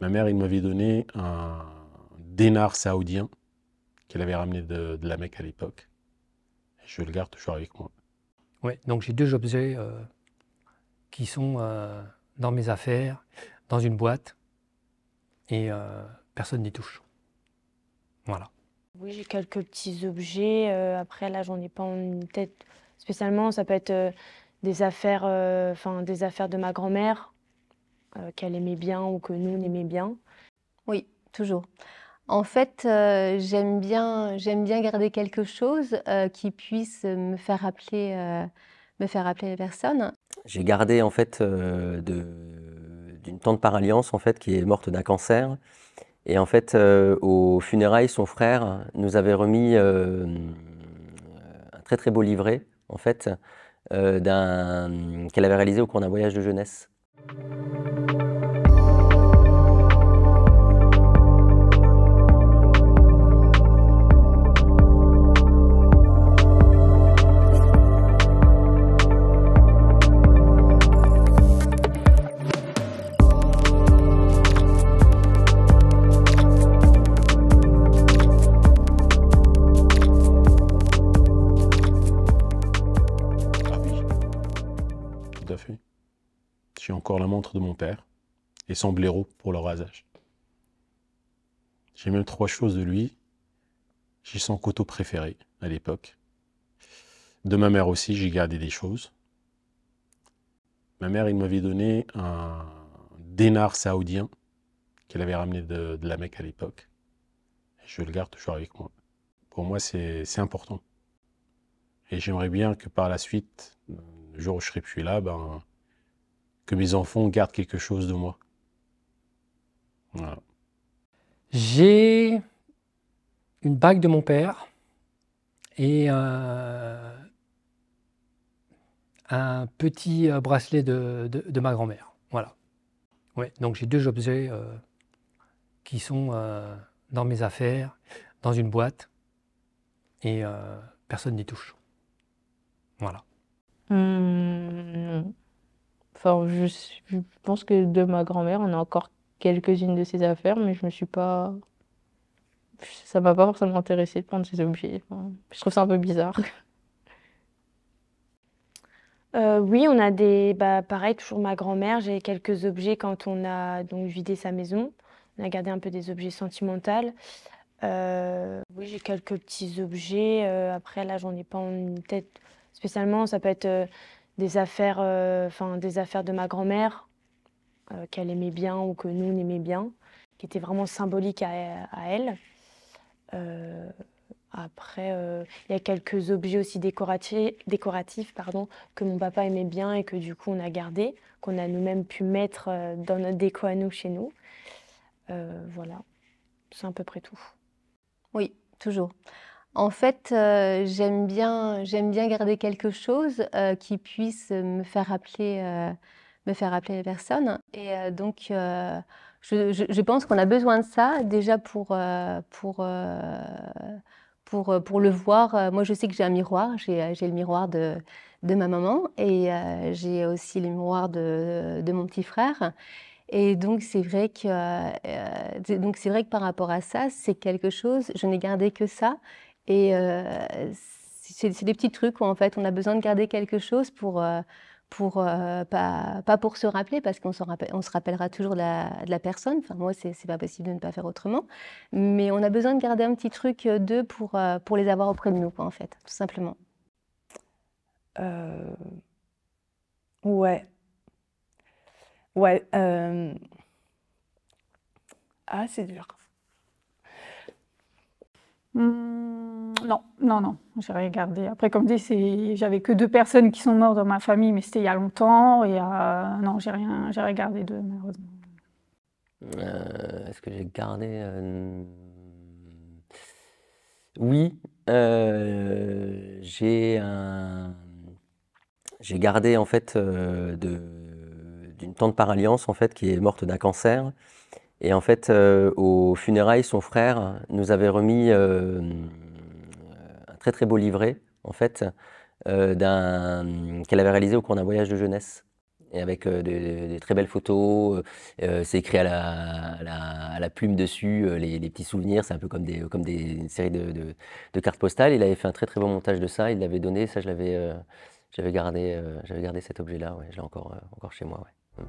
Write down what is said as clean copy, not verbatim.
Ma mère, il m'avait donné un dinar saoudien qu'elle avait ramené de la Mecque à l'époque. Et je le garde toujours avec moi. Ouais, donc j'ai deux objets qui sont dans mes affaires, dans une boîte, et personne n'y touche. Voilà. Oui, j'ai quelques petits objets. Après, là, j'en ai pas en tête spécialement. Ça peut être des affaires, des affaires de ma grand-mère qu'elle aimait bien ou que nous on aimait bien. Oui, toujours. En fait, j'aime bien garder quelque chose qui puisse me faire rappeler les personnes. J'ai gardé en fait d'une tante par alliance en fait qui est morte d'un cancer. Et en fait, aux funérailles, son frère nous avait remis un très très beau livret en fait qu'elle avait réalisé au cours d'un voyage de jeunesse. Ah oui, tout à fait. J'ai encore la montre de mon père et son blaireau pour le rasage. J'ai même 3 choses de lui. J'ai son couteau préféré à l'époque. De ma mère aussi, j'ai gardé des choses. Ma mère, il m'avait donné un dinar saoudien qu'elle avait ramené de la Mecque à l'époque. Et je le garde toujours avec moi. Pour moi, c'est important. Et j'aimerais bien que par la suite, le jour où je serai plus là, que mes enfants gardent quelque chose de moi. Voilà. J'ai une bague de mon père et un petit bracelet de ma grand-mère. Voilà. Ouais, donc j'ai deux objets qui sont dans mes affaires, dans une boîte, et personne n'y touche. Voilà. Non. Enfin, je pense que de ma grand-mère, on a encore quelques-unes de ses affaires, mais je me suis pas. Ça m'a pas forcément intéressé de prendre ses objets. Enfin, je trouve ça un peu bizarre. Oui, on a pareil, toujours ma grand-mère, j'ai quelques objets quand on a donc vidé sa maison. On a gardé un peu des objets sentimentaux. Oui, j'ai quelques petits objets. Après, là, j'en ai pas en tête spécialement. Ça peut être des affaires, des affaires de ma grand-mère qu'elle aimait bien ou que nous on aimait bien, qui étaient vraiment symboliques à elle. Après, il y a quelques objets aussi décoratifs, pardon, que mon papa aimait bien et que du coup on a gardé, qu'on a nous-mêmes pu mettre dans notre déco à nous chez nous. Voilà, c'est à peu près tout. Oui, toujours. En fait, j'aime bien garder quelque chose qui puisse me faire rappeler les personnes. Et donc, je pense qu'on a besoin de ça déjà pour le voir. Moi, je sais que j'ai un miroir. J'ai le miroir de ma maman et j'ai aussi le miroir de mon petit frère. Et donc c'est vrai que par rapport à ça, c'est quelque chose, je n'ai gardé que ça. Et c'est des petits trucs où en fait on a besoin de garder quelque chose pas pour se rappeler, parce qu'on se rappellera toujours de la personne. Enfin, moi, c'est pas possible de ne pas faire autrement. Mais on a besoin de garder un petit truc d'eux pour les avoir auprès de nous, quoi, en fait, tout simplement. Ouais. Ouais. Ah, c'est dur. Non, j'ai rien gardé. Après, comme dit, j'avais que 2 personnes qui sont mortes dans ma famille, mais c'était il y a longtemps. Et non, j'ai rien gardé d'eux, malheureusement. Est-ce que j'ai gardé Oui, j'ai gardé en fait d'une tante par alliance en fait qui est morte d'un cancer. Et en fait, aux funérailles, son frère nous avait remis un très très beau livret en fait qu'elle avait réalisé au cours d'un voyage de jeunesse. et avec des très belles photos. C'est écrit à la plume dessus, les petits souvenirs. C'est un peu comme une série de cartes postales. Il avait fait un très très bon montage de ça. Il l'avait donné. Ça, j'avais gardé cet objet-là. Ouais, je l'ai encore chez moi. Ouais.